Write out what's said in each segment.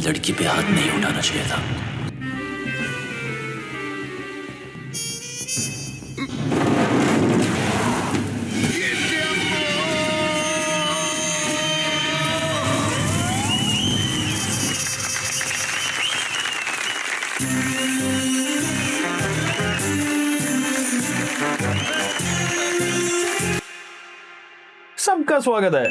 लड़की पे हाथ नहीं उठाना चाहिए था। सबका स्वागत है।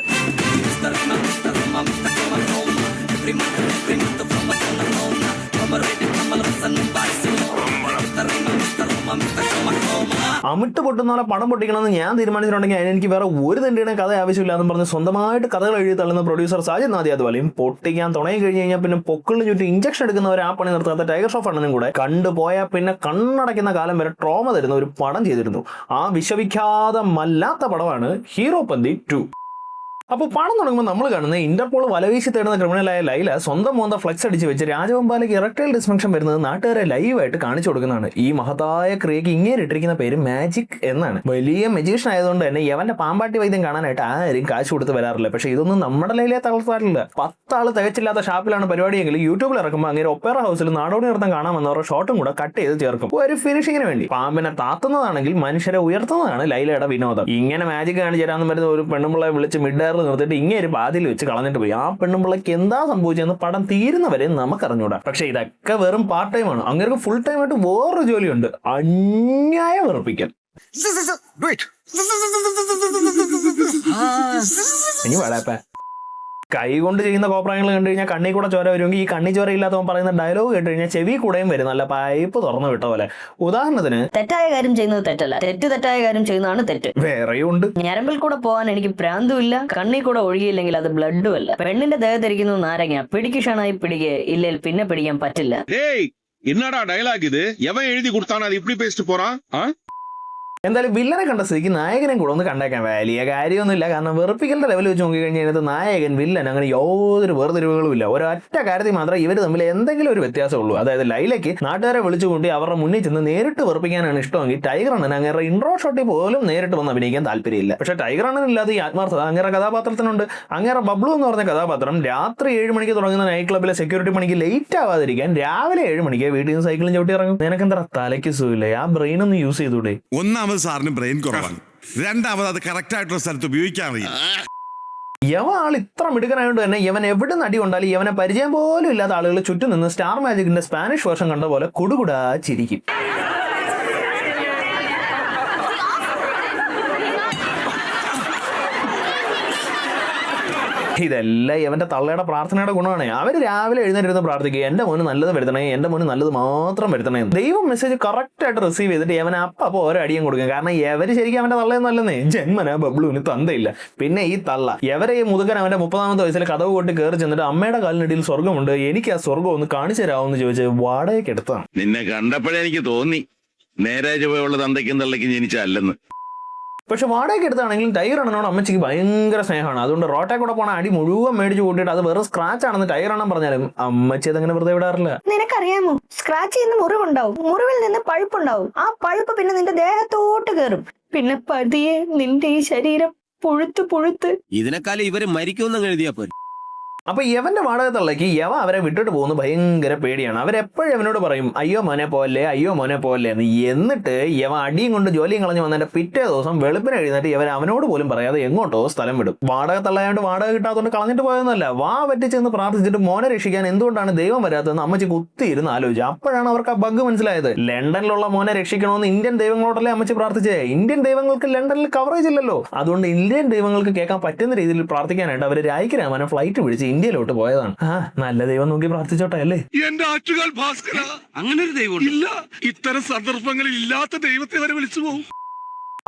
അമിട്ട് പൊട്ടുന്ന പണം പൊട്ടിക്കണമെന്ന് ഞാൻ തീരുമാനിച്ചിട്ടുണ്ടെങ്കിൽ അതിനെനിക്ക് വേറെ ഒരു തണ്ടിയുടെ കഥ ആവശ്യമില്ല എന്ന് പറഞ്ഞ് സ്വന്തമായിട്ട് കഥകൾ എഴുതി തള്ളുന്ന പ്രൊഡ്യൂസർ സാജിദ് നാദിയാദ് പോലെയും പൊട്ടിക്കാൻ തുടങ്ങി കഴിഞ്ഞ് കഴിഞ്ഞാൽ പിന്നെ പൊക്കിളിന് ചുറ്റും ഇഞ്ചക്ഷൻ എടുക്കുന്നവർ ആ പണി നിർത്താത്ത ടൈഗർ ഷോഫ് അണ്ണനും കൂടെ കണ്ടുപോയാൽ പിന്നെ കണ്ണടയ്ക്കുന്ന കാലം വരെ ട്രോമ തരുന്ന ഒരു പടം ചെയ്തിരുന്നു. ആ വിശ്വവിഖ്യാതമല്ലാത്ത പടമാണ് ഹീറോപന്തി 2. അപ്പോൾ പണം തുടങ്ങുമ്പോൾ നമ്മൾ കാണുന്നത് ഇന്റർപോൾ വലവീശി തേടുന്ന ക്രിമിനലായ ലൈല സ്വന്തം മോന്ത ഫ്ലെക്സ് അടിച്ച് വെച്ച് രാജവെമ്പാലയ്ക്ക് ഇറക്ടൈൽ ഡിസ്ഫങ്ഷൻ വരുന്നത് നാട്ടുകാരെ ലൈവായിട്ട് കാണിച്ചു കൊടുക്കുന്നതാണ്. ഈ മഹത്തായ ക്രിയക്ക് ഇങ്ങനെ ഇട്ടിരിക്കുന്ന പേര് മാജിക് എന്നാണ്. വലിയ മജീഷ്യൻ ആയതുകൊണ്ട് തന്നെ യവന്റെ പാമ്പാട്ടി വൈദ്യം കാണാനായിട്ട് ആരും കാശ് കൊടുത്ത് വരാറില്ല. പക്ഷേ ഇതൊന്നും നമ്മുടെ ലൈലയെ തളർത്താറില്ല. 10 ആൾ തികച്ചില്ലാത്ത ഷാപ്പിലാണ് പരിപാടിയെങ്കിൽ യൂട്യൂബിൽ ഇറക്കുമ്പോൾ അങ്ങനെ ഒപ്പേറ ഹൗസിൽ നാടോടി നൃത്തം കാണാമെന്നവരുടെ ഷോട്ടും കൂടെ കട്ട് ചെയ്ത് ചേർക്കും. ഒരു ഫിനിഷിങ്ങിന് വേണ്ടി. പാമ്പിനെ താത്തുന്നതാണെങ്കിൽ മനുഷ്യരെ ഉയർത്തുന്നതാണ് ലൈലയുടെ വിനോദം. ഇങ്ങനെ മാജിക് കാണിച്ചു തരാമെന്ന് വരുന്ന ഒരു പെണ്ണുമ്പിള്ളയെ വിളിച്ച് മിഡ് നിർത്തിയിട്ട് ഇങ്ങനെ പാതിയിൽ വെച്ച് കളഞ്ഞിട്ട് പോയി. ആ പെണ്ണുമ്പിള്ളക്ക് എന്താ സംഭവിച്ചതെന്ന് പടം തീരുന്നവരെ നമുക്കറിഞ്ഞൂടാ. പക്ഷെ ഇതൊക്കെ വെറും പാർട്ട് ടൈം ആണ്. അങ്ങനെ ഫുൾ ടൈം ആയിട്ട് വേറൊരു ജോലിയുണ്ട്, അന്യായം വെറുപ്പിക്കൽ. ഇനി വേടാപ്പ കൈ കൊണ്ട് ചെയ്യുന്ന കോപ്രായങ്ങൾ കണ്ടു കഴിഞ്ഞാൽ കണ്ണി കൂടെ ചോര വരുമെങ്കിൽ ഈ കണ്ണി ചോര ഇല്ലാത്തവൻ പറയുന്ന ഡയലോഗ് കേട്ട് കഴിഞ്ഞാൽ ചെവി കൂടെയും വരും, നല്ല പൈപ്പ് തുറന്നു വിട്ട പോലെ. ഉദാഹരണത്തിന് തെറ്റായ കാര്യം ചെയ്യുന്നത് തെറ്റല്ല, തെറ്റായ കാര്യം ചെയ്യുന്നതാണ് തെറ്റ്. വേറെയും ഉണ്ട്. ഞരമ്പിൽ കൂടെ പോകാൻ എനിക്ക് പ്രാന്തുമില്ല, കണ്ണി കൂടെ ഒഴുകിയില്ലെങ്കിൽ അത് ബ്ലഡും അല്ല. പെണ്ണിന്റെ ദേഹത്തിരിക്കുന്നു നാരങ്ങ, പിടിക്കുഷാണായി പിടിക്കുക, ഇല്ലെങ്കിൽ പിന്നെ പിടിക്കാൻ പറ്റില്ല. என்னடா டயலாக் இது? எவன் எழுதி கொடுத்தானே அது இப்படி பேசிட்டு போறான்? എന്തായാലും വില്ലനെ കണ്ട സ്ഥിതിക്ക് നായകനെയും കൂടെ ഒന്ന് കണ്ടേക്കാൻ വലിയ കാര്യമൊന്നുമില്ല. കാരണം വെറുപ്പിക്കലിന്റെ ലെവൽ വെച്ച് നോക്കിക്കഴിഞ്ഞാൽ ഇതിനകത്ത് നായകൻ വില്ലൻ അങ്ങനെ യാതൊരു വേർതിരിവുകളും ഇല്ല. ഒരൊറ്റ കാര്യത്തിൽ മാത്രമേ ഇവർ തമ്മിൽ എന്തെങ്കിലും ഒരു വ്യത്യാസമുള്ളൂ. അതായത് ലൈലയ്ക്ക് നാട്ടുകാരെ വിളിച്ചുകൂട്ടി അവരുടെ മുന്നിൽ ചെന്ന് നേരിട്ട് വെറുപ്പിക്കാനാണ് ഇഷ്ടമെങ്കിൽ ടൈഗർ അണ്ണൻ അങ്ങനെ ഇൻട്രോ ഷോട്ടിൽ പോലും നേരിട്ട് വന്ന് അഭിനയിക്കാൻ താല്പര്യമില്ല. പക്ഷേ ടൈഗർ അണ്ണനില്ലാതെ ഈ ആത്മാർത്ഥത അങ്ങനെ കഥാപാത്രത്തിനുണ്ട്. അങ്ങനെ ബബ്ലു എന്ന് പറഞ്ഞ കഥാപാത്രം രാത്രി 7 മണിക്ക് തുടങ്ങുന്ന നൈറ്റ് ക്ലബിലെ സെക്യൂരിറ്റി പണിക്ക് ലേറ്റ് ആവാതിരിക്കാൻ രാവിലെ 7 മണിക്ക് വീട്ടിൽ നിന്ന് സൈക്കിളും ചവിട്ടി ഇറങ്ങും. നിനക്കെന്താ തലയ്ക്ക് സുഖമില്ലേ? ആ ബ്രെയിൻ ഒന്ന് യൂസ് ചെയ്തൂടെ? സാറിന് ബ്രെയിൻ കുറവാണ്, രണ്ടാമത് അത് കറക്റ്റ് ആയിട്ടുള്ള സ്ഥലത്ത് ഉപയോഗിക്കാൻ അറിയാം. യവ ആൾ ഇത്ര മിടുക്കനായതുകൊണ്ട് തന്നെ യവൻ എവിടെ നടി കൊണ്ടാലും യവനെ പരിചയം പോലും ഇല്ലാത്ത ആളുകൾ ചുറ്റും നിന്ന് സ്റ്റാർ മാജിക്കിന്റെ സ്പാനിഷ് വേർഷൻ കണ്ട പോലെ കുടുകുടാ ചിരിക്കും. ഇതെല്ലാം ഇവന്റെ തള്ളയുടെ പ്രാർത്ഥനയുടെ ഗുണമാണ്. അവര് രാവിലെ എഴുന്നേറ്റ് പ്രാർത്ഥിക്കുക, എന്റെ മോന് നല്ലത് വരുത്തണേ, എന്റെ മോന് നല്ലത് മാത്രം വരുത്തണേ. ദൈവം മെസ്സേജ് കറക്റ്റ് ആയിട്ട് റിസീവ് ചെയ്തിട്ട് അവൻ അപ്പൊ ഓരോ അടിയും കൊടുക്കും. കാരണം എവര് ശരിക്കും അവന്റെ തള്ളയൊന്നും അല്ലെന്നേ. ജന്മന ബബ്ലുവിന് തന്തയില്ല. പിന്നെ ഈ തള്ള എവരെ ഈ മുതുകൻ അവന്റെ 30ാമത്തെ വയസ്സിൽ കഥവ് കൊട്ടി കയറി ചെന്നിട്ട് അമ്മയുടെ കാലിനിടയിൽ സ്വർഗമുണ്ട്, എനിക്ക് ആ സ്വർഗം ഒന്ന് കാണിച്ചു തരാമെന്ന് ചോദിച്ച് വാടകയ്ക്ക് എടുത്താണ്. നിന്നെ കണ്ടപ്പോഴേ എനിക്ക് തോന്നി നേരെ ചുവയുള്ള തന്തയ്ക്കും തള്ളയ്ക്കും ജനിച്ചല്ലെന്ന്. പക്ഷെ വാടകയ്ക്ക് എടുത്താണെങ്കിലും ടൈഗർ അണ്ണനോട് അമ്മച്ചിക്ക് ഭയങ്കര സ്നേഹമാണ്. അതുകൊണ്ട് റോട്ടെ കൂടെ പോണ അടി മുഴുവൻ മേടിച്ച് കൂട്ടിയിട്ട് അത് വെറും സ്ക്രാച്ച് ആണെന്ന് ടൈഗർ അണ്ണൻ പറഞ്ഞാലും അമ്മച്ചി അതങ്ങനെ വെറുതെ വിടാറില്ല. നിനക്കറിയാമോ, സ്ക്രാച്ച് ചെയ്യുന്ന മുറിവുണ്ടാവും, മുറിവിൽ നിന്ന് പഴുപ്പുണ്ടാവും. ആ പഴുപ്പ് പിന്നെ നിന്റെ ദേഹത്തോട്ട് കയറും. പിന്നെ പതിയെ നിന്റെ ഈ ശരീരം പുഴുത്ത് ഇതിനെക്കാലം ഇവര് മരിക്കുമെന്ന് എഴുതിയാ പോലും. അപ്പൊ യവന്റെ വാടക തള്ളയ്ക്ക് യവ അവരെ വിട്ടിട്ട് പോകുന്ന ഭയങ്കര പേടിയാണ്. അവരെപ്പോഴും അവനോട് പറയും അയ്യോ മോനെ പോലെ എന്ന്. എന്നിട്ട് യവ അടിയും കൊണ്ട് ജോലിയും കളഞ്ഞു വന്നതിന്റെ പിറ്റേ ദിവസം വെളുപ്പിന് എഴുന്നേറ്റ് ഇവൻ അവനോട് പോലും പറയാതെ എങ്ങോട്ടോ സ്ഥലം വിടും. വാടക തള്ളയാണ്ട് വാടക കിട്ടാത്തതുകൊണ്ട് കളഞ്ഞിട്ട് പോയതൊന്നല്ല, വാ പറ്റിച്ചെന്ന് പ്രാർത്ഥിച്ചിട്ട് മോനെ രക്ഷിക്കാൻ എന്തുകൊണ്ടാണ് ദൈവം വരാത്തതെന്ന് അമ്മച്ചി കുത്തിയിരുന്ന് ആലോചിച്ചു. അപ്പോഴാണ് അവർക്ക് ആ ബഗ് മനസ്സിലായത്. ലണ്ടനിലുള്ള മോനെ രക്ഷിക്കണമെന്ന് ഇന്ത്യൻ ദൈവങ്ങളോടല്ലേ അമ്മച്ചി പ്രാർത്ഥിച്ചേ. ഇന്ത്യൻ ദൈവങ്ങൾക്ക് ലണ്ടനിൽ കവറേജ് ഇല്ലല്ലോ. അതുകൊണ്ട് ഇന്ത്യൻ ദൈവങ്ങൾക്ക് കേൾക്കാൻ പറ്റുന്ന രീതിയിൽ പ്രാർത്ഥിക്കാനായിട്ട് അവർ രായ്ക്ക് രാമനെ ഫ്ലൈറ്റ് പിടിച്ച് ഇന്ത്യയിലോട്ട് പോയതാണ്. നല്ല ദൈവം നോക്കി പ്രാർത്ഥിച്ചോട്ടെ അല്ലേ. എന്റെ ആറ്റുകാൽ ഭാസ്കര, അങ്ങനെ ഒരു ദൈവം ഇല്ല, ഇത്തരം സന്ദർഭങ്ങളിൽ ഇല്ലാത്ത ദൈവത്തെ വരെ വിളിച്ചു പോകും.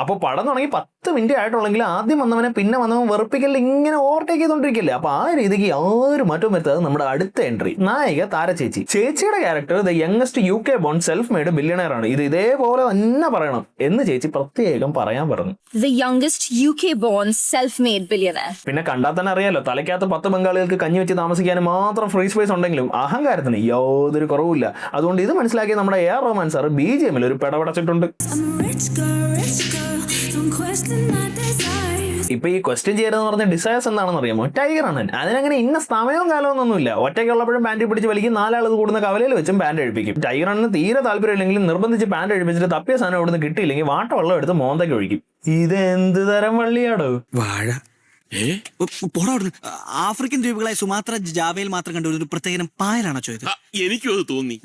അപ്പൊ പടം തുടങ്ങി 10 മിനിറ്റ് ആയിട്ടുള്ളെങ്കിൽ ആദ്യം വന്നവനെ പിന്നെ വന്നവൻ വെറുപ്പിക്കൽ ഇങ്ങനെ ഓവർടേക്ക് ചെയ്തോണ്ടിരിക്കില്ലേ. അപ്പൊ ആ രീതിക്ക് യാതൊരു മാറ്റവും വരുത്താതെ നമ്മുടെ അടുത്ത എൻട്രി നായിക താര ചേച്ചി. ചേച്ചിയുടെ character the youngest UK born self made billionaire ആണ്. ഇത് ഇതേപോലെ തന്നെ പറയണം എന്ന് ചേച്ചി പ്രത്യേകം പറയാൻ പറഞ്ഞു. The youngest UK born self-made billionaire. പിന്നെ കണ്ടാൽ തന്നെ അറിയാലോ, തലയ്ക്കകത്ത് 10 ബംഗാളികൾക്ക് കഞ്ഞി വെച്ച് താമസിക്കാനും മാത്രം ഫ്രീ സ്പേസ് ഉണ്ടെങ്കിലും അഹങ്കാരത്തിന് യാതൊരു കുറവുമില്ല. അതുകൊണ്ട് ഇത് മനസ്സിലാക്കിയ നമ്മുടെ AR റഹ്മാൻ സാർ BGM ഒരു പെടപടച്ചിട്ടുണ്ട്. Don't question my desires. ഇപ്പൊ ഈ ക്വസ്റ്റ്യൻ ചെയ്യരുതെന്ന് പറഞ്ഞ ഡിസയേഴ്സ് എന്താണെന്ന് അറിയാമോ? ടൈഗർ അണ്ണൻ. അതിനങ്ങനെ ഇന്ന സമയവും കാലമൊന്നുമില്ല. ഒറ്റയ്ക്കുള്ളപ്പോഴും പാൻറ് പിടിച്ച് വലിക്കും, 4 ആൾ കൂടുന്ന കവലയിൽ വെച്ചും പാൻറ് അഴിപ്പിക്കും. ടൈഗർ അണ്ണന് തീരെ താല്പര്യമില്ലെങ്കിലും നിർബന്ധിച്ച് പാൻറ് അഴിപ്പിച്ചിട്ട് തപ്പിയ സാധനം ഇവിടുന്ന് കിട്ടിയില്ലെങ്കിൽ വാട്ട വെള്ളം എടുത്ത് മോന്തയ്ക്ക് ഒഴിക്കും. ഇതെന്ത് തരം വള്ളിയാടോ? വാഴ പോടാ അവിടുന്ന്. ആഫ്രിക്കൻ ദ്വീപുകളായ സുമാത്ര, ജാവയിൽ മാത്രം കണ്ട ഒരു പ്രത്യേകം പായലാണോ ചോദിച്ചത്? എനിക്കും അത് തോന്നി.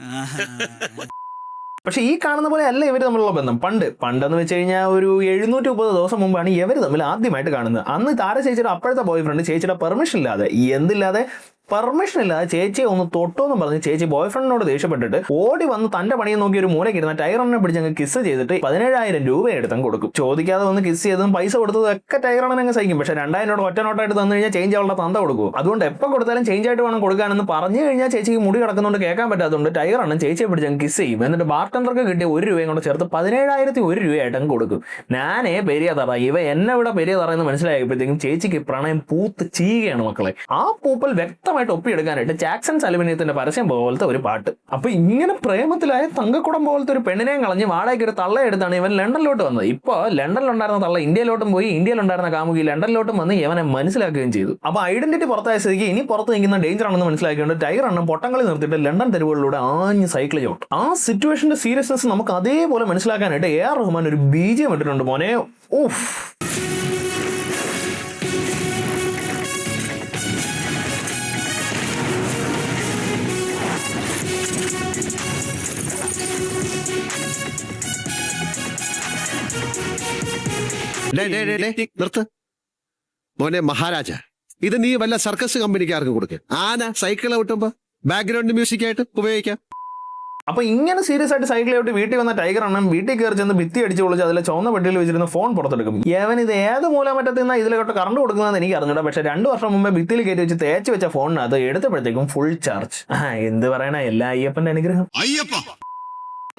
പക്ഷെ ഈ കാണുന്ന പോലെ അല്ല ഇവർ തമ്മിലുള്ള ബന്ധം. പണ്ടെന്ന് വെച്ച് കഴിഞ്ഞാൽ ഒരു 730 ദിവസം മുമ്പാണ് ഇവർ തമ്മിൽ ആദ്യമായിട്ട് കാണുന്നത്. അന്ന് താര ചേച്ചിയുടെ അപ്പോഴത്തെ ബോയ് ഫ്രണ്ട് ചേച്ചിയുടെ പെർമിഷൻ ഇല്ലാതെ പെർമിഷൻ ഇല്ലാതെ ചേച്ചിയെ ഒന്ന് തൊട്ടോന്ന് പറഞ്ഞ് ചേച്ചി ബോയ് ഫ്രണ്ടിനോട് ദേഷ്യപ്പെട്ടിട്ട് ഓടി വന്ന് തന്റെ പണിയെ നോക്കി ഒരു മൂലയ്ക്ക് ഇരുന്ന ടൈഗറിനെ പിടിച്ച് അങ്ങ് കിസ് ചെയ്തിട്ട് 17,000 രൂപ എടുത്തങ്ങ് കൊടുക്കും. ചോദിക്കാതെ വന്ന് കിസ് ചെയ്തതും പൈസ കൊടുത്തതൊക്കെ ടൈഗറിനെ അങ്ങ് സഹിക്കും. പക്ഷെ 2,000 ഒറ്റ നോട്ടായിട്ട് തന്നു കഴിഞ്ഞാൽ ചേഞ്ച് അവളുടെ തന്ത കൊടുക്കും. അതുകൊണ്ട് എപ്പോൾ കൊടുത്താലും ചേഞ്ച് ആയിട്ട് വേണം കൊടുക്കാനെന്ന് പറഞ്ഞു കഴിഞ്ഞാൽ ചേച്ചിക്ക് മുടി കിടക്കുന്നതുകൊണ്ട് കേൾക്കാൻ പറ്റാത്തതുകൊണ്ട് ടൈഗറാണ് ചേച്ചിയെ പിടിച്ച് അങ്ങ് കിസ് ചെയ്യും. എന്നിട്ട് ബാർട്ടൻഡർക്ക് കിട്ടിയ 1 രൂപയും കൊണ്ട് ചേർത്ത് 17,001 രൂപയായിട്ട് അങ്ങ് കൊടുക്കും. ഞാനേ പെരിയ തറ, ഇവ എന്നെ ഇവിടെ പെരിയ തറ എന്ന് മനസ്സിലായപ്പോഴത്തേക്കും ചേച്ചിക്ക് പ്രണയം പൂത്ത് ചെയ്യുകയാണ് മക്കളെ. ആ പൂപ്പൽ വ്യക്തമായിട്ട് ഒപ്പിയെടുക്കാനായിട്ട് ജാക്സൺസ് അലുമിനിയത്തിന്റെ പരസ്യം പോലത്തെ ഒരു പാട്ട്. അപ്പൊ ഇങ്ങനെ പ്രേമത്തിലായ തങ്കക്കുടം പോലത്തെ ഒരു പെണ്ണിനെയും കളഞ്ഞ് വാടകയ്ക്ക് ഒരു തള്ളയെടുത്താണ് ഇവൻ ലണ്ടനിലോട്ട് വന്നത്. ഇപ്പൊ ലണ്ടനിലുണ്ടായിരുന്ന തള്ള ഇന്ത്യയിലോട്ടും പോയി, ഇന്ത്യയിലുണ്ടായിരുന്ന കാമുകി ലണ്ടനിലോട്ടും വന്ന് ഇവനെ മനസ്സിലാക്കുകയും ചെയ്തു. അപ്പൊ ഐഡന്റിറ്റി പുറത്തായ സ്ഥിതിക്ക് ഇനി പുറത്ത് നിൽക്കുന്ന ഡേഞ്ചർ ആണെന്ന് മനസ്സിലാക്കിയിട്ട് ടൈഗർ അണ്ണൻ പൊട്ടങ്ങളി നിർത്തിയിട്ട് ലണ്ടൻ തെരുവുകളിലൂടെ ആഞ്ഞ് സൈക്കിൾ ചവിട്ടും. ആ സിറ്റുവേഷന്റെ സീരിയസ്നെസ് നമുക്ക് അതേപോലെ മനസ്സിലാക്കാനായിട്ട് AR റഹ്മാൻ ഒരു BGM ഇട്ടിട്ടുണ്ട് മോനെ. ഓഫ്. നിർത്ത് മോനെ മഹാരാജ. ഇത് നീ വല്ല സർക്കസ് കമ്പനിക്കാർക്ക് കൊടുക്കുക. ആന സൈക്കിള് വിട്ടുമ്പോ ബാക്ക്ഗ്രൗണ്ട് മ്യൂസിക് ആയിട്ട് ഉപയോഗിക്കാം. അപ്പൊ ഇങ്ങനെ സീരിയസ് ആയിട്ട് സൈക്കിളിലോട്ട് വീട്ടിൽ വന്ന ടൈഗർ അണ്ണൻ വീട്ടിൽ കയറി ചെന്ന് ഭിത്തി അടിച്ച് പൊളിച്ച് അതിലെ ചുവന്ന പെട്ടിയിൽ വെച്ചിരുന്ന ഫോൺ പുറത്തെടുക്കും. യവൻ ഇത് ഏത് മൂലമറ്റത്ത് നിന്നാ ഇതിലോട്ട് കറണ്ട് കൊടുക്കുന്നതെന്ന് എനിക്ക് അറിഞ്ഞൂടാ. പക്ഷെ 2 വർഷം മുമ്പേ ഭിത്തിയിൽ കയറ്റി വെച്ച് തേച്ച് വെച്ച ഫോണിനകത്ത് എടുത്തപ്പോഴത്തേക്കും ഫുൾ ചാർജ്. എന്ത് പറയണ, എല്ലാ അയ്യപ്പന്റെ അനുഗ്രഹം.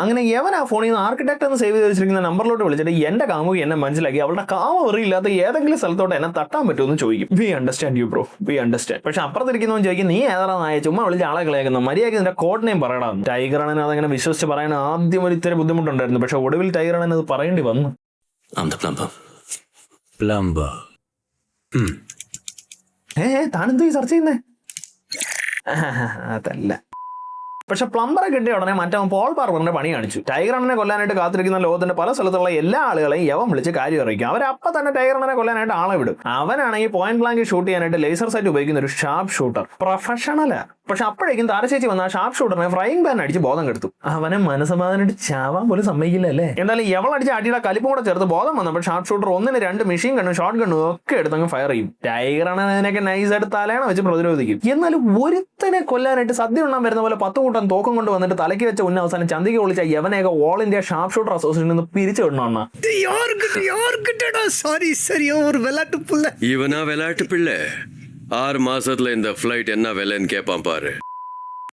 അങ്ങനെ യവൻ ആ ഫോണിൽ നിന്ന് ആർക്കിടെക്ട് എന്ന് സേവ് ചെയ്ത് വെച്ചിരിക്കുന്ന നമ്പറിലോട്ട് വിളിച്ചിട്ട് എന്റെ കാമുകി എന്നെ മനസ്സിലാക്കി അവളുടെ കാമ വെറിയില്ലാത്ത ഏതെങ്കിലും സ്ഥലത്തോട്ട് എന്നെ തട്ടാൻ പറ്റുമെന്ന് ചോദിക്കും. We understand you bro, we understand. പക്ഷെ അപ്പുറത്തിരിക്കുന്നവൻ ചോദിക്കും, നീ ഏതാ നായ, ചുമ്മാ വിളിച്ച് ആളെ കളയാക്കുന്നു, മര്യാദയ്ക്ക് നിന്റെ കോഡ് നെയിം പറയണം. ടൈഗർ അണ്ണൻ അതങ്ങനെ വിശ്വസിച്ച് പറയാൻ ആദ്യം ഒരു ഇത്തിരി ബുദ്ധിമുട്ടുണ്ടായിരുന്നു. പക്ഷെ ഒടുവിൽ ടൈഗർ അണ്ണൻ അത് പറയേണ്ടി വന്നു. താനെന്തോ ഈ സെർച്ച് ചെയ്യുന്നേ? അതല്ല. പക്ഷെ പ്ലംബറെ കിട്ടിയ ഉടനെ മറ്റവൻ പോൾ ബാർബറിന്റെ പണി കാണിച്ചു. ടൈഗർ അണ്ണനെ കൊല്ലാനായിട്ട് കാത്തിരിക്കുന്ന ലോകത്തിന്റെ പല സ്ഥലത്തുള്ള എല്ലാ ആളുകളെയും യവൻ വിളിച്ച് കാര്യം അറിയിക്കും. അവരപ്പം തന്നെ ടൈഗർ അണ്ണനെ കൊല്ലാനായിട്ട് ആളെ വിടും. അവനാണെങ്കിൽ പോയിന്റ് ബ്ലാങ്ക് ഷൂട്ട് ചെയ്യാനായിട്ട് ലേസർ സൈറ്റ് ഉപയോഗിക്കുന്ന ഒരു ഷാർപ്പ് ഷൂട്ടർ, പ്രൊഫഷണലാ. പക്ഷെ അപ്പോഴേക്കും താരചേച്ചി വന്ന ആ ഷാർപ്പ് ഷൂട്ടറിനെ ഫ്രൈയിങ് പാൻ അടിച്ച് ബോധം കെടുത്തു. അവനെ മനസ്സമാധാനായിട്ട് ചാവാൻ പോലും സമ്മതിക്കില്ല അല്ലേ. എന്തായാലും എവളടിച്ച് അടിയുടെ കലിപ്പും കൂടെ ചേർത്ത് ബോധം വന്നപ്പോൾ ഷാർപ്പ് ഷൂട്ടർ 1 2 മെഷീൻ ഗണ്ണും ഷോട്ട് ഗണ്ണും ഒക്കെ എടുത്തങ്ങ് ഫയർ ചെയ്യും. ടൈഗർ അണ്ണൻ അതിനൊക്കെ നൈസായിട്ട് തലേണ വെച്ച് പ്രതിരോധിക്കും. എന്നാലും ഒരുത്തനെ കൊല്ലാനായിട്ട് സദ്യ ഉണ്ണാൻ വരുന്ന പോലെ 10 കൂട്ടം തോക്കും കൊണ്ട് വന്നിട്ട് തലയ്ക്ക് വെച്ച ഉന്ന അവസാനം ചന്തിക്ക് വിളിച്ച യവനെയൊക്കെ ഓൾ ഇന്ത്യ ഷാർപ്പ് ഷൂട്ടർ അസോസിയേഷനിൽ നിന്ന് പിരിച്ചു വിടണം. இவனா விளையாட்டு பிள்ளை 6 மாசத்துல இந்த ஃபிளைட் என்ன விலைன்னு கேட்பான் பாரு.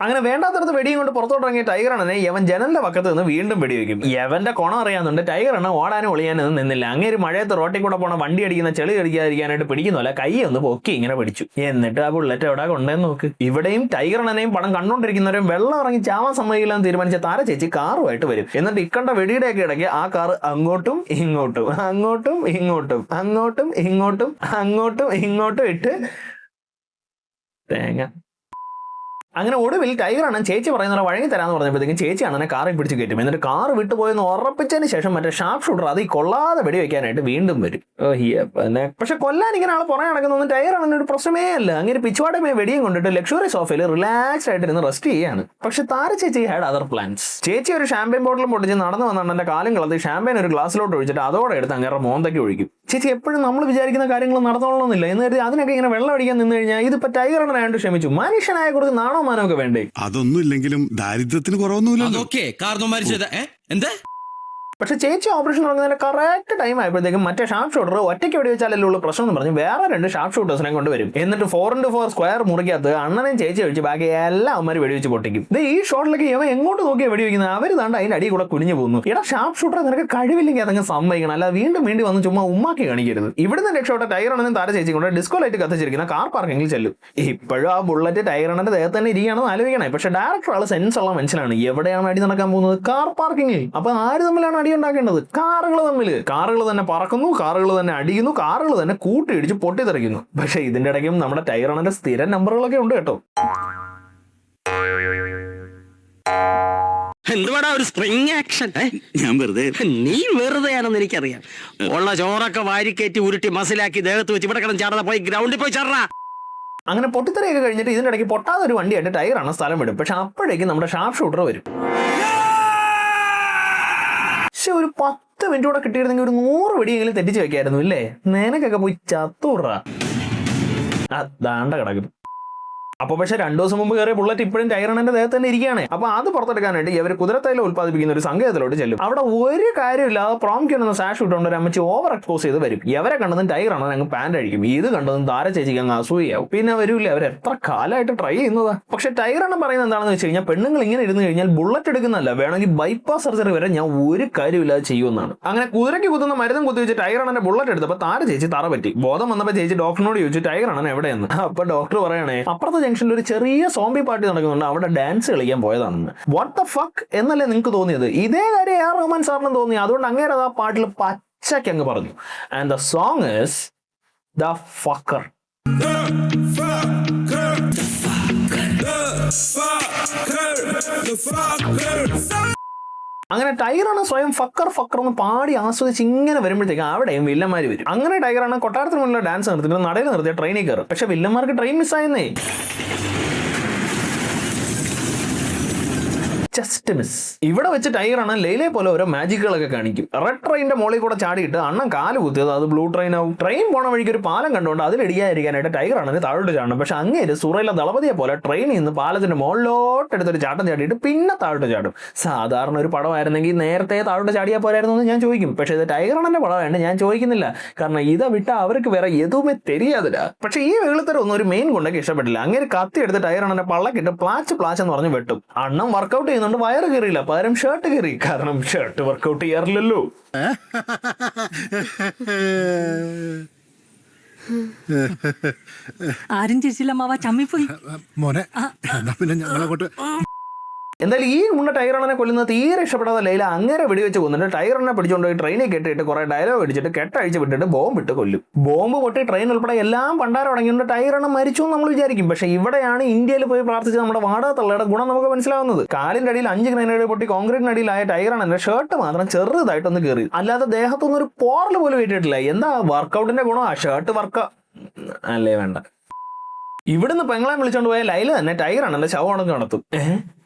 അങ്ങനെ വേണ്ടാത്തടത്ത് വെടിയും കൊണ്ട് പുറത്തോട്ടിറങ്ങിയ ടൈഗർ അണ്ണനെ യവൻ ജനലിന്റെ പക്കത്ത് നിന്ന് വീണ്ടും വെടിവെക്കും. യവന്റെ കോണം അറിയാന്നുണ്ട് ടൈഗർ അണ്ണൻ ഓടാനും ഒളിയാനും നിന്നില്ല. അങ്ങേര് മഴയത്ത് റോട്ടിൽ കൂടെ പോണ വണ്ടി അടിക്കുന്ന ചെളി അടിക്കാതിരിക്കാനായിട്ട് പിടിക്കുന്നില്ല, കൈ ഒന്ന് പൊക്കി ഇങ്ങനെ പിടിച്ചു. എന്നിട്ട് ആ ബുള്ളറ്റ് എവിടെ കൊണ്ടേന്ന് നോക്ക്. ഇവിടെയും ടൈഗർ അണ്ണനെയും പണം കണ്ടുകൊണ്ടിരിക്കുന്നവരും വെള്ളം ഇറങ്ങി ചാവാൻ സമ്മതിക്കില്ലെന്ന് തീരുമാനിച്ച താര ചേച്ചി കാറുമായിട്ട് വരും. എന്നിട്ട് ഇക്കണ്ട വെടിയുടെയൊക്കെ ഇടയ്ക്ക് ആ കാറ് അങ്ങോട്ടും ഇങ്ങോട്ടും അങ്ങോട്ടും ഇങ്ങോട്ടും അങ്ങോട്ടും ഇങ്ങോട്ടും അങ്ങോട്ടും ഇങ്ങോട്ടും ഇട്ട് തേങ്ങ. അങ്ങനെ ഒടുവിൽ ടൈഗർ അണ്ണൻ ചേച്ചി പറയുന്ന വഴങ്ങി തരാന്ന് പറഞ്ഞപ്പോഴത്തേക്കും ചേച്ചി അണ്ണനെ കാറിൽ പിടിച്ച് കയറ്റും. എന്നിട്ട് കാറ് വിട്ടുപോയെന്ന് ഉറപ്പിച്ചതിന് ശേഷം മറ്റേ ഷാർപ്പ് ഷൂട്ടർ അത് കൊള്ളാതെ വെടിവെക്കാനായിട്ട് വീണ്ടും വരും. പക്ഷെ കൊല്ലാൻ ഇങ്ങനെ ആൾ പുറകെ നടക്കുന്നൊന്നും ടൈഗർ അണ്ണൻ ഒരു പ്രശ്നമേ അല്ല. അങ്ങനെ പിച്ചുവാടമേ വെടിയും കൊണ്ടിട്ട് ലക്ഷറി സോഫയിൽ റിലാക്സ്ഡ് ആയിട്ടിരുന്ന് റെസ്റ്റ് ചെയ്യാണ്. പക്ഷെ താര ചേച്ചി ഹാഡ് അതർ പ്ലാൻസ്. ചേച്ചി ഒരു ഷാമ്പയിൻ ബോട്ടിലും പൊട്ടിച്ച് നടന്നു വന്ന അണ്ണന്റെ കാലും കളത്തി ഷാമ്പയിൻ ഒരു ഗ്ലാസ്സിലോട്ട് ഒഴിച്ചിട്ട് അതോടെ എടുത്ത് അങ്ങനെ മോന്തയ്ക്ക് ഒഴിക്കും. ചേച്ചി എപ്പോഴും നമ്മൾ വിചാരിക്കുന്ന കാര്യങ്ങൾ നടന്നോളണമെന്നില്ല. എന്ന് കരുതി അതിനൊക്കെ ഇങ്ങനെ വെള്ളം അടിക്കാൻ നിന്ന് കഴിഞ്ഞാൽ ഇതിപ്പോ ടൈഗർ അണ്ണനായിട്ട് ക്ഷമിച്ചു. മനുഷ്യനായ കുറച്ച് നാണോമാനമൊക്കെ വേണ്ടേ? അതൊന്നും ഇല്ലെങ്കിലും ദാരിദ്ര്യത്തിന് കുറവൊന്നുമില്ല. പക്ഷെ ചേച്ചി ഓപ്പറേഷൻ തുടങ്ങുന്നതിന്റെ കറക്റ്റ് ടൈം ആയപ്പോഴത്തേക്കും മറ്റേ ഷാർപ്പ് ഷൂട്ടർ ഒറ്റയ്ക്ക് വെടിവെച്ചാലല്ലേ ഉള്ള പ്രശ്നം എന്ന് പറഞ്ഞ് വേറെ 2 ഷാർപ്പ് ഷൂട്ടേഴ്സിനെ കൊണ്ടുവരും. എന്നിട്ട് 4x4 സ്ക്വയർ മുറിക്കകത്ത് അണ്ണനെയും ചേച്ചി ഒഴിച്ച് ബാക്കി എല്ലാ അവന്മാർ വെടിവെച്ച് പൊട്ടിക്കും. ഈ ഷോട്ടിലേക്ക് ഇവ എങ്ങോട്ട് നോക്കിയാൽ വെടിവെക്കുന്നത്? അവർ താണ്ട് അതിന്റെ അടി കൂടെ കുനിഞ്ഞു പോകുന്നു. എടാ ഷാർപ്പ് ഷൂട്ടർ നിനക്ക് കഴിവില്ലെങ്കിൽ അതങ്ങ് സമ്മതിക്കണം, അല്ല വീണ്ടും വീണ്ടും വന്ന് ചുമ്മാ ഉമ്മാക്കി കാണിക്കരുത്. ഇവിടുന്ന് രക്ഷപ്പെട്ട ടൈഗർ അണ്ണനും താര ചേച്ചി കൊണ്ട് ഡിസ്കോ ലൈറ്റ് കത്തിച്ചിരിക്കുന്ന കാർ പാർക്കിങ്ങിൽ ചെല്ലും. ഇപ്പോഴും ആ ബുള്ളറ്റ് ടൈഗർ അണ്ണന്റെ ദേഹത്ത് തന്നെ ഇരിക്കുകയാണെന്ന് ആലോചിക്കണേ. പക്ഷെ ഡയറക്ടർ ആള് സെൻസ് ഉള്ള മനുഷ്യനാണ്. എവിടെയാണ് അടി നടക്കാൻ പോകുന്നത്? കാർ പാർക്കിങ്ങിൽ. അപ്പൊ ആര് തമ്മിലാണ് അടി അടി ഉണ്ടാക്കേണ്ടത്. കാറുകൾ തന്നെ പറക്കുന്നു, കാറുകൾ തന്നെ അടിക്കുന്നു, കാറുകൾ തന്നെ കൂട്ടിയിടിച്ച് പൊട്ടിത്തെറിക്കുന്നു. പക്ഷെ ഇതിന്റെ ഇടയ്ക്കും നമ്മുടെ ടൈറണിന്റെ സ്ഥിരം നമ്പറുകളൊക്കെ ഉണ്ട് കേട്ടോ. എന്തുവാടാ ഒരു സ്പ്രിങ് ആക്ഷൻ? ഞാൻ വെറുതെ. നീ വെറുതെയാണെന്ന് എനിക്കറിയാം. ഉള്ള ചോറൊക്കെ വാരിക്കയറ്റി ഉരുട്ടി മസിലാക്കി ദേഹത്ത് വെച്ച് ഇവിടെ കിടന്ന് ചാടാ, പോയി ഗ്രൗണ്ടിൽ പോയി ചാടാ. അങ്ങനെ പൊട്ടിത്തെറിയൊക്കെ കഴിഞ്ഞിട്ട് ഇതിന്റെ ഇടയ്ക്ക് പൊട്ടാതെ ഒരു വണ്ടിയായിട്ട് ടൈറാണ് സ്ഥലം വിടും. പക്ഷെ അപ്പോഴേക്കും നമ്മുടെ ഷാർപ്പ് ഷൂട്ടർ വരും. പക്ഷെ ഒരു 10 മിനിറ്റ് കൂടെ കിട്ടിയിരുന്നെങ്കിൽ ഒരു 100 വെടിയെങ്കിലും തെറ്റിച്ച് വെക്കായിരുന്നു ഇല്ലേ? നിനക്കൊക്കെ പോയി ചത്തൂറാ. ദാണ്ട കിടക്കും. അപ്പൊ പക്ഷെ 2 ദിവസം മുമ്പ് കയറിയ ബുള്ളറ്റ് ഇപ്പോഴും ടൈറണിന്റെ ദേഹത്ത് തന്നെ ഇരിക്കുകയാണ്. അപ്പൊ അത് പുറത്തെടുക്കാനായിട്ട് ഇവർ കുതിരത്തൈലം ഉത്പാദിപ്പിക്കുന്ന ഒരു സങ്കേതത്തിലോട്ട് ചെല്ലും. അവിടെ ഒരു കാര്യമില്ലാതെ പ്രോംക്യൂന്ന് സാഷ് ഇട്ടുകൊണ്ട് ഒരു അമ്മച്ചി ഓവർ എക്സ്പോസ് ചെയ്ത് വരും. ഇവരെ കണ്ടതും ടൈറാണ് അങ്ങ് പാന്റ് അടിക്കും. ഇത് കണ്ടതും താര ചേച്ചിക്ക് അങ്ങ് അസൂയാവും. പിന്നെ വരൂല്ല, അവർ എത്ര കാലമായിട്ട് ട്രൈ ചെയ്യുന്നതാ. പക്ഷെ ടൈറണ് പറയുന്നത് എന്താണെന്ന് വെച്ച് കഴിഞ്ഞാൽ, പെണ്ണുങ്ങൾ ഇങ്ങനെ ഇരുന്ന് കഴിഞ്ഞാൽ ബുള്ളറ്റ് എടുക്കുന്നതല്ല, വേണമെങ്കിൽ ബൈപ്പാസ് സർജറി വരെ ഞാൻ ഒരു കാര്യമില്ലാതെ ചെയ്യുമെന്നാണ്. അങ്ങനെ കുതിരയ്ക്ക് കുത്തുന്ന മരുന്നും കുത്തിവെച്ച് ടൈറണിന്റെ ബുള്ളറ്റ് എടുത്തപ്പോൾ താര ചേച്ചി തറ പറ്റി. ബോധം വന്നപ്പോൾ ചേച്ചി ഡോക്ടറിനോട് ചോദിച്ചു ടൈറണ് എവിടെയെന്ന്. അപ്പൊ ഡോക്ടർ പറയണേ, അപ്പുറത്തെ ജംഗ്ഷനിൽ ഒരു ചെറിയ സോംബി പാർട്ടി നടക്കുന്നുണ്ട്, അവിടെ ഡാൻസ് കളിക്കാൻ പോയതാണെന്ന്. വാട്ട് ദ ഫക്ക് എന്നല്ലേ നിങ്ങൾക്ക് തോന്നിയത്? ഇതേ കാര്യം AR റഹ്മാൻ സാറിനും തോന്നി. അതുകൊണ്ട് അങ്ങേരെ ആ പാട്ടിൽ പച്ചയ്ക്ക് അങ്ങ് പറഞ്ഞു. And the song is the fucker. അങ്ങനെ ടൈറാണ് സ്വയം ഫക്കർ എന്ന് പാടി ആസ്വദിച്ച് ഇങ്ങനെ വരുമ്പോഴത്തേക്ക് അവിടെയും വില്ലന്മാർ വരും. അങ്ങനെ ടൈറാണ് കൊട്ടാരത്തിന് മുന്നിലുള്ള ഡാൻസ് നിർത്തിയിട്ട് നടയിൽ നിർത്തിയ ട്രെയിനിൽ കയറും. പക്ഷെ വില്ലന്മാർക്ക് ട്രെയിൻ മിസ്സായെന്നേ. Just miss. ഇവിടെ വെച്ച് ടൈറാണ് ലൈലെ പോലെ ഓരോ മാജിക്കുകളൊക്കെ കാണിക്കും. റെഡ് ട്രെയിനിന്റെ മോളിൽ കൂടെ ചാടിയിട്ട് അണ്ണൻ കാല് കുത്തിയത് അത് ബ്ലൂ ട്രെയിൻ ആവും. ട്രെയിൻ പോണ വഴിക്ക് ഒരു പാലം കണ്ടുകൊണ്ട് അതിലിടിയായിരിക്കാനായിട്ട് ടൈറാണ് താഴോട്ട് ചാടണം. പക്ഷെ അങ്ങേര് സുറയിലെ ദളപതിയെ പോലെ ട്രെയിനിൽ നിന്ന് പാലത്തിന്റെ മുകളിലോട്ട് എടുത്തൊരു ചാട്ടം ചാടിയിട്ട് പിന്നെ താഴോട്ട് ചാടും. സാധാരണ ഒരു പടമായിരുന്നെങ്കിൽ നേരത്തെ താഴോട്ട് ചാടിയാൽ പോരായിരുന്നു എന്ന് ഞാൻ ചോദിക്കും. പക്ഷെ ഇത് ടൈറാണിന്റെ പടമായിട്ട് ഞാൻ ചോദിക്കുന്നില്ല. കാരണം ഇതാ വിട്ട അവർക്ക് വേറെ എതുമേ തെരിയാതില്ല. പക്ഷെ ഈ വെളുത്തരൊന്നും ഒരു മെയിൻ കൊണ്ടൊക്കെ ഇഷ്ടപ്പെട്ടില്ല. അങ്ങനെ കത്തി എടുത്ത് ടൈറാണിന്റെ പള്ളക്കിട്ട് പ്ലാച്ച് എന്ന് പറഞ്ഞ് വെട്ടും. അണ്ണം വർക്കൗട്ട് ചെയ്യുന്നുണ്ട്, വയറ് കയറിയില്ല, പകരം ഷർട്ട് കയറി. കാരണം ഷർട്ട് വർക്കൗട്ട് ചെയ്യാറില്ലല്ലോ. ആരും ചിരിച്ചില്ല മാവാ, ചമ്മിപ്പോയി മോനെ. പിന്നെ ഞങ്ങളങ്ങോട്ട് എന്തായാലും ഈ ഉണ്ട ടൈറണിനെ കൊല്ലുന്നത് തീരെ ഇഷ്ടപ്പെടാതെ ലൈല അങ്ങനെ വെടിവെച്ച് കൊന്നിട്ട് ടൈറണിനെ പിടിച്ചുകൊണ്ടുപോയി ട്രെയിനിൽ കെട്ടിയിട്ട് കുറെ ഡയലോഗ് അടിച്ചിട്ട് കെട്ടഴിച്ച് വിട്ടിട്ട് ബോംബ് ഇട്ട് കൊല്ലും. ബോംബ് പൊട്ടി ട്രെയിൻ ഉൾപ്പെടെ എല്ലാം പണ്ടാരം അടങ്ങിയിട്ട് ടൈറണ് മരിച്ചു എന്ന് നമ്മൾ വിചാരിക്കും. പക്ഷെ ഇവിടെയാണ് ഇന്ത്യയിൽ പോയി പ്രാർത്ഥിച്ച് നമ്മുടെ വാടക തള്ളയുടെ ഗുണം നമുക്ക് മനസ്സിലാവുന്നത്. കാലിന്റെ അടിയിൽ 5 ഗ്രനേഡ് പൊട്ടി കോൺക്രീറ്റിനടിയിലായ ടൈറണിന്റെ ഷർട്ട് മാത്രം ചെറുതായിട്ടൊന്ന് കയറി. അല്ലാതെ ദേഹത്തൊന്നും ഒരു പോറൽ പോലും വീട്ടിട്ടില്ല. എന്താ വർക്കൗട്ടിന്റെ ഗുണം? ആ ഷർട്ട് വർക്ക് അല്ലേ വേണ്ട. ഇവിടുന്ന് പെങ്ങളെ വിളിച്ചോണ്ട് പോയ ലൈല തന്നെ ടൈറാണെന്റെ ശവമടക്കം നടത്തും.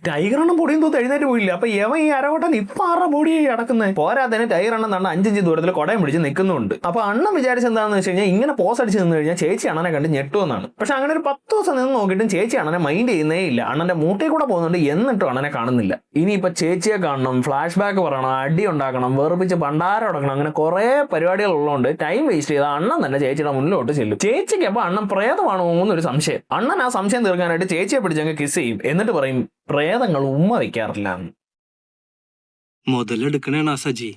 ടൈഗറെണ്ണം പൊടിയും തൂത്ത് എഴുന്നേറ്റ് പോയില്ല. അപ്പൊ യവൻ ഈ അരവട്ടൻ ഇപ്പൊ ആറ ബോഡിയായി കിടക്കുന്നത്. പോരാത്തന്നെ ടൈഗറെണ്ണം തന്നെ 5 ഇഞ്ച് ദൂരത്തിൽ കൊടയം പിടിച്ച് നിൽക്കുന്നുണ്ട്. അപ്പൊ അണ്ണൻ വിചാരിച്ച എന്താണെന്ന് വെച്ച് കഴിഞ്ഞാൽ, ഇങ്ങനെ പോസ് അടിച്ച് നിന്ന് കഴിഞ്ഞാൽ ചേച്ചി അണ്ണനെ കണ്ട് ഞെട്ടുമെന്നാണ്. പക്ഷെ അങ്ങനെ ഒരു 10 ദിവസം നിന്ന് നോക്കിയിട്ടും ചേച്ചി അണ്ണനെ മൈൻഡ് ചെയ്യുന്നേ ഇല്ല. അണ്ണന്റെ മൂട്ടയിൽ കൂടെ പോകുന്നുണ്ട്, എന്നിട്ടും അണ്ണനെ കാണുന്നില്ല. ഇനിയിപ്പൊ ചേച്ചിയെ കാണണം, ഫ്ലാഷ് ബാക്ക് പറയണം, അടി ഉണ്ടാക്കണം, വെറുപ്പിച്ച് ഭണ്ഡാരം അടക്കണം, അങ്ങനെ കുറെ പരിപാടികൾ ഉള്ളതുകൊണ്ട് ടൈം വേസ്റ്റ് ചെയ്ത അണ്ണൻ തന്നെ ചേച്ചിയുടെ മുന്നിലോട്ട് ചെല്ലും. ചേച്ചിക്ക് അപ്പൊ അണ്ണൻ പ്രേതമാണോ എന്നൊരു സംശയം. അണ്ണൻ ആ സംശയം തീർക്കാനായിട്ട് ചേച്ചിയെ പിടിച്ചങ്ങ് കിസ് ചെയ്യും. എന്നിട്ട് പറയും പ്രേതങ്ങൾ ഉമ്മ വയ്ക്കാറില്ല. മുതലെടുക്കണേണ സജി.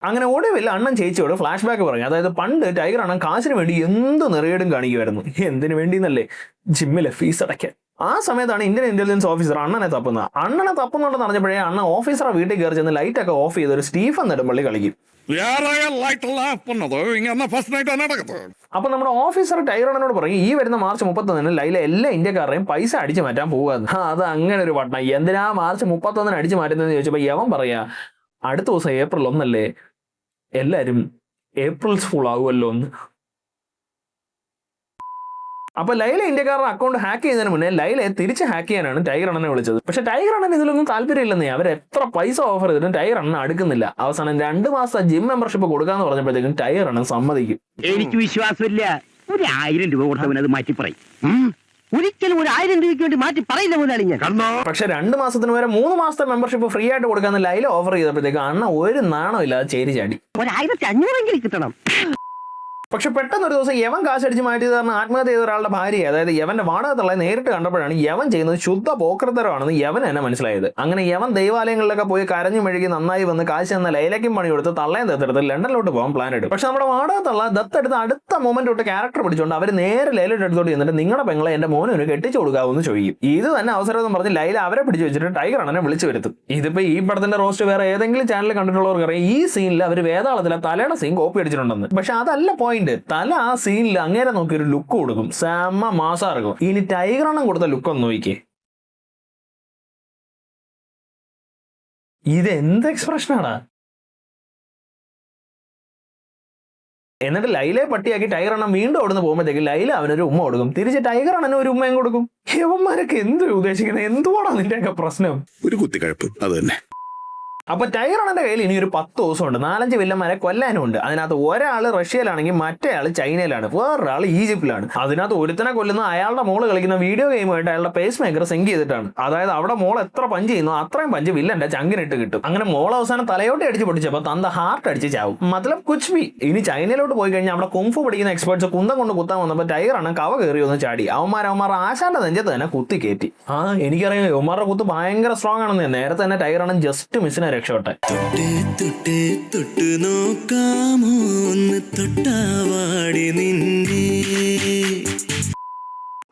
അങ്ങനെ ഒടുവിൽ അണ്ണൻ ചേച്ചിയോട് ഫ്ലാഷ് ബാക്ക് പറഞ്ഞു. അതായത് പണ്ട് ടൈഗർ അണ്ണൻ കാശിന് വേണ്ടി എന്ത് നിറയേടും കാണിക്കുമായിരുന്നു. എന്തിനു വേണ്ടിന്നല്ലേ? ജിമ്മിലെ ഫീസ് അടയ്ക്കാൻ. ആ സമയത്താണ് ഇന്ത്യൻ ഇന്റലിജൻസ് ഓഫീസർ അണ്ണനെ തപ്പുന്നത്. അണ്ണനെ തപ്പുന്നുണ്ടെന്ന് അറിഞ്ഞപ്പോഴേ അണ്ണൻ ഓഫീസറെ വീട്ടിൽ കയറി ചെന്ന് ലൈറ്റ് ഒക്കെ ഓഫ് ചെയ്ത് ഒരു സ്റ്റീഫൻ നെടുമ്പള്ളി കളിക്കും. അപ്പൊ നമ്മുടെ ഓഫീസർ ടൈറണിനോട് പറയും, ഈ വരുന്ന മാർച്ച് 31 ലൈല എല്ലാ ഇന്ത്യക്കാരുടെയും പൈസ അടിച്ചു മാറ്റാൻ പോവാന്ന്. അത് അങ്ങനെ ഒരു പട്ടണം. എന്തിനാ മാർച്ച് 31 അടിച്ചു മാറ്റുന്നതെന്ന് ചോദിച്ചപ്പോ യവൻ പറയാ, അടുത്ത ദിവസം ഏപ്രിൽ 1 എല്ലാരും ഏപ്രിൽസ് ഫുൾ ആകുമല്ലോ എന്ന്. അപ്പൊ ലൈല ഇന്ത്യക്കാരുടെ അക്കൗണ്ട് ഹാക്ക് ചെയ്യുന്നതിന് മുന്നേ ലൈലയെ തിരിച്ച് ഹാക്ക് ചെയ്യാനാണ് ടൈഗറണ്ണനെ വിളിച്ചത്. പക്ഷെ ടൈഗറണ്ണൻ ഇതിലൊന്നും താല്പര്യമില്ലെന്നേ. അവർ എത്ര പൈസ ഓഫർ ചെയ്തിട്ടും ടൈഗറണ്ണൻ അടുക്കുന്നില്ല. അവസാനം 2 മാസം ജിം മെമ്പർഷിപ്പ് കൊടുക്കാന്ന് പറഞ്ഞപ്പോഴത്തേക്കും ടൈഗറണ്ണൻ സമ്മതിക്കും. എനിക്ക് വിശ്വാസമില്ല. 1000 രൂപ കൊടുത്തവനത് മാറ്റി പറയും. ഒരിക്കലും 1000 രൂപയ്ക്ക് വേണ്ടി മാറ്റി പറയില്ല മുതലാളി ഞാൻ. പക്ഷെ 2 മാസത്തിന് വരെ 3 മാസത്തെ മെമ്പർഷിപ്പ് ഫ്രീ ആയിട്ട് കൊടുക്കാന്ന് ലൈല ഓഫർ ചെയ്തപ്പോഴത്തേക്ക് അണ്ണ ഒരു നാണോ ഇല്ലാതെ ചേരി ചാടി. 1500 കിട്ടണം. പക്ഷെ പെട്ടെന്ന് ഒരു ദിവസം യവൻ കാശടിച്ച് മാറ്റിയത് കാരണം ആത്മഹത്യ ചെയ്ത ഒരാളുടെ ഭാര്യ, അതായത് യവന്റെ വാടകത്തുള്ള നേരിട്ട് കണ്ടപ്പോഴാണ് യവൻ ചെയ്യുന്നത് ശുദ്ധ പോക്കൃത്തരമാണെന്ന് യവൻ തന്നെ മനസ്സിലായത്. അങ്ങനെ യവൻ ദൈവാലയങ്ങളിലൊക്കെ പോയി കരഞ്ഞു മെഴുകി നന്നായി വന്ന് കാശ് എന്ന ലൈലയ്ക്കും പണി കൊടുത്ത് തള്ളയും ദത്തെടുത്ത് ലണ്ടനിലോട്ട് പോകാൻ പ്ലാൻ ഇടും. പക്ഷെ നമ്മുടെ വാടകത്തുള്ള ദത്തെടുത്ത് അടുത്ത മൊമെന്റ് തൊട്ട് ക്യാരക്ടർ പിടിച്ചുകൊണ്ട് അവർ നേരെ ലൈലയുടെ അടുത്തോട്ട് ചെന്നിട്ട് നിങ്ങളുടെ പെങ്ങളെ എന്റെ മോനൊരു കെട്ടിച്ചു കൊടുക്കാമെന്ന് ചോദിക്കും. ഇത് തന്നെ അവസരം എന്ന് പറഞ്ഞ് ലൈല അവരെ പിടിച്ചു വെച്ചിട്ട് ടൈഗർ അണ്ണനെ വിളിച്ചു വരുത്തും. ഇതിപ്പോ ഈ പടത്തിന്റെ റോസ്റ്റ് വേറെ ഏതെങ്കിലും ചാനൽ കണ്ടിട്ടുള്ളവർക്ക് അറിയാം, ഈ സീനിൽ അവർ വേതാളത്തിലെ തലയുടെ സീൻ കോപ്പി അടിച്ചിട്ടുണ്ടെന്ന്. പക്ഷെ അതല്ല പോയിന്റ്. തല ആ സീനിൽ അങ്ങേരെ നോക്കി ഒരു ലുക്ക് കൊടുക്കും, സെമ്മ മാസാ ഇറക്കും. ഇനി ടൈഗർ അണ്ണൻ കൊടുത്ത ലുക്ക് ഒന്ന് നോക്കിക്കേ. ഇത് എന്ത് എക്സ്പ്രഷനാടാ. എന്നിട്ട് ലൈലയെ പട്ടിയാക്കി ടൈഗർ അണ്ണൻ വീണ്ടും അവിടുന്ന് പോകുമ്പോഴത്തേക്ക് ലൈല അവനൊരു ഉമ്മ കൊടുക്കും, തിരിച്ച് ടൈഗർ അണ്ണന് ഒരു ഉമ്മയും കൊടുക്കും. യവന്മാരൊക്കെ എന്ത് ഉദ്ദേശിക്കുന്നത്? എന്തുവാടാ നിന്റെയൊക്കെ പ്രശ്നം? ഒരു കുത്തിക്കഴപ്പ് അത് തന്നെ. അപ്പൊ ടൈഗർ അണ്ണന്റെ കയ്യിൽ ഇനി ഒരു 10 ദിവസമുണ്ട്. 4-5 വില്ലന്മാരെ കൊല്ലാനും ഉണ്ട്. അതിനകത്ത് ഒരാൾ റഷ്യയിലാണെങ്കിൽ മറ്റേ ആൾ ചൈനയിലാണ്, വേറൊരാൾ ഈജിപ്തിലാണ്. അതിനകത്ത് ഒരുത്തനെ കൊല്ലുന്ന അയാളുടെ മോള് കളിക്കുന്ന വീഡിയോ ഗെയിമായിട്ട് അയാളുടെ പേസ് മേക്കർ സെങ്ക് ചെയ്തിട്ടാണ്. അതായത് അവിടെ മോൾ എത്ര പഞ്ച് ചെയ്യുന്നു അത്രയും പഞ്ച് വില്ലന്റെ ചങ്കിനിട്ട് കിട്ടും. അങ്ങനെ മോൾ അവസാനം തലയോട്ട് അടിച്ച് പൊട്ടിച്ചപ്പോൾ തന്ത ഹാർട്ട് അടിച്ച് ചാവും. മതലബ് കുച്ച് ബി. ഇനി ചൈനയിലോട്ട് പോയി കഴിഞ്ഞാൽ അവിടെ കുംഫു പഠിക്കുന്ന എക്സ്പേർട്സ് കുന്തം കൊണ്ട് കുത്താൻ വന്നപ്പോൾ ടൈഗർ അണ്ണൻ കവ കയറി ഒന്ന് ചാടി അവന്മാർ ആശാന്റെ നെഞ്ചത്ത് തന്നെ കുത്തി കയറ്റി. എനിക്കറിയാം അവന്മാരുടെ കുത്ത് ഭയങ്കര സ്ട്രോങ് ആണെന്ന്. നേരത്തെ തന്നെ ടൈഗർ അണ്ണൻ ജസ്റ്റ് മിസ്സിനെ രക്ഷപ്പെട്ടെ. നോക്കാമോ തൊട്ടാവാടി നിന്നെ.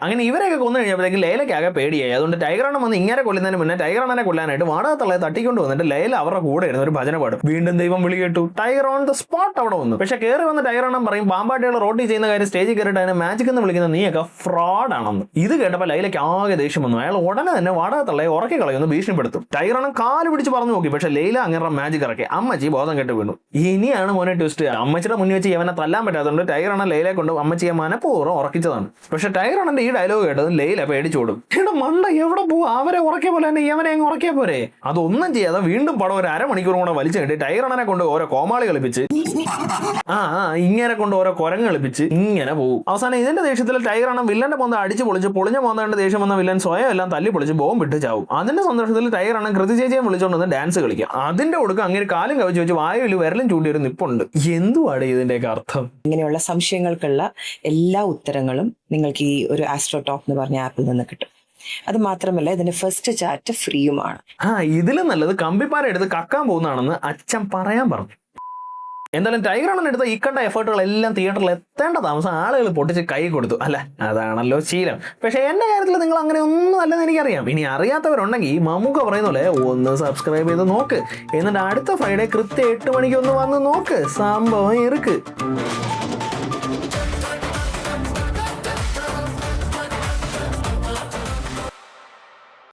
അങ്ങനെ ഇവരെയൊക്കെ കൊന്നു കഴിഞ്ഞപ്പോഴത്തേക്ക് ലൈലയ്ക്കാകെ പേടിയായി. അതുകൊണ്ട് ടൈഗർ അണ്ണൻ വന്ന് ഇങ്ങനെ കൊല്ലുന്നതിന് മുന്നേ ടൈഗർ അണ്ണനെ കൊല്ലാനായിട്ട് വാടകത്തുള്ള തട്ടിക്കൊണ്ട് വന്നിട്ട് ലൈല അവരുടെ കൂടെ ഇരുന്ന ഒരു ഭജന പാടും. വീണ്ടും ദൈവം വിളി കേട്ടു. ടൈഗർ ഓൺ ദ സ്പോട്ട് അവിടെ വന്നു. പക്ഷെ കയറി വന്ന ടൈഗർ അണ്ണൻ പറയും പാമ്പാട്ടികൾ റോട്ടി ചെയ്യുന്ന കാര്യം സ്റ്റേജിൽ കയറിയിട്ട് അതിനെ മാജിക് എന്ന് വിളിക്കുന്ന നീയൊക്കെ ഫ്രോഡ് ആണെന്ന്. ഇത് കേട്ടപ്പോൾ ലൈലയ്ക്ക് ആകെ ദേഷ്യം വന്നു. അയാൾ ഉടനെ തന്നെ വാടകത്തുള്ള ഉറക്കി കളയുമെന്ന് ഭീഷണിപ്പെടുത്തും. ടൈഗർ അണ്ണൻ കാല് പിടിച്ച് പറഞ്ഞു നോക്കി, പക്ഷെ ലൈല അങ്ങനെ മാജിക് ഇറക്കി. അമ്മച്ചി ബോധം കെട്ട് വീണു. ഇനിയാണ് മോനെ ട്വിസ്റ്റ്. അമ്മച്ചിയുടെ മുന്നിൽ വെച്ച് ഇവനെ തല്ലാൻ പറ്റാത്തതുകൊണ്ട് ടൈഗർ അണ്ണൻ ലൈലയെ കൊണ്ട് അമ്മച്ചിയെ മനഃപൂർവ്വം ഉറക്കിച്ചതാണ്. പക്ഷെ ടൈഗർ അണ്ണന്റെ ഈ ഡയലോഗ് കേട്ടത് ലൈല പേടിച്ചോടും. എടാ മണ്ട എവിടെ പോവാ? അവരെ ഉറക്കിയ പോലെ തന്നെ ഇവനെ അങ്ങ് ഉറക്കിയ പോരെ? അതൊന്നും ചെയ്യാതെ വീണ്ടും പടം ഒരു അരമണിക്കൂർ കൂടെ വലിച്ചു കെട്ടി ടൈഗർ അണ്ണനെ കൊണ്ട് ഓരോ കോമാളി കളിപ്പിച്ച് ഇങ്ങനെ കൊണ്ട് ഓരോ കുരങ്ങ് കളിപ്പിച്ച് ഇങ്ങനെ പോകും. അവസാനം ഇതിന്റെ ദേഷ്യത്തിൽ ടൈഗർ അണ്ണൻ വില്ലന്റെ പോന്ന അടിച്ച് പൊളിഞ്ഞ പോന്നതിന്റെ ദേഷ്യം വന്ന വില്ലൻ സ്വയം എല്ലാം തല്ലി പൊളിച്ച് ബോംബ് ഇട്ട് ചാവും. അതിന്റെ സന്തോഷത്തിൽ ടൈഗർ അണ്ണൻ കൃതി ചേച്ചിയെ വിളിച്ചോണ്ട് ഡാൻസ് കളിക്കാം. അതിന്റെ കൊടുക്കുക അങ്ങനെ കാലും കവിച്ച് വെച്ച് വായുവിൽ വിരലും ചൂണ്ടി ഒരു നിപ്പുണ്ട്. എന്തുവാണ് ഇതിന്റെയൊക്കെ അർത്ഥം? ഇങ്ങനെയുള്ള സംശയങ്ങൾക്കുള്ള എല്ലാ ഉത്തരങ്ങളും നിങ്ങൾക്ക് ഈ ഒരു ആസ്ട്രോടോക്ക് എന്ന് പറഞ്ഞ ആപ്പിൽ നിന്ന് കിട്ടും. അത് മാത്രമല്ല ഇതിന്റെ ഫസ്റ്റ് ചാറ്റ് ഫ്രീയുമാണ്. ഇതിലും നല്ലത് കമ്പിപ്പാര എടുത്ത് കക്കാൻ പോകുന്നതാണെന്ന് അച്ഛൻ പറയാൻ പറഞ്ഞു. എന്തായാലും ടൈഗർ അണ്ണൻ എടുത്ത ഈ കണ്ട എഫേർട്ടുകളെല്ലാം തിയേറ്ററിൽ എത്തേണ്ട താമസം ആളുകൾ പൊട്ടിച്ച് കൈ കൊടുത്തു. അല്ല അതാണല്ലോ ശീലം. പക്ഷെ എന്റെ കാര്യത്തിൽ നിങ്ങൾ അങ്ങനെ ഒന്നും അല്ലെന്ന് എനിക്കറിയാം. ഇനി അറിയാത്തവരുണ്ടെങ്കിൽ മമ്മൂക്ക പറയുന്ന പോലെ ഒന്ന് സബ്സ്ക്രൈബ് ചെയ്ത് നോക്ക്. എന്നിട്ട് അടുത്ത ഫ്രൈഡേ കൃത്യം 8 മണിക്ക് ഒന്ന് വന്ന് നോക്ക്. സംഭവം ഇറുക്ക്.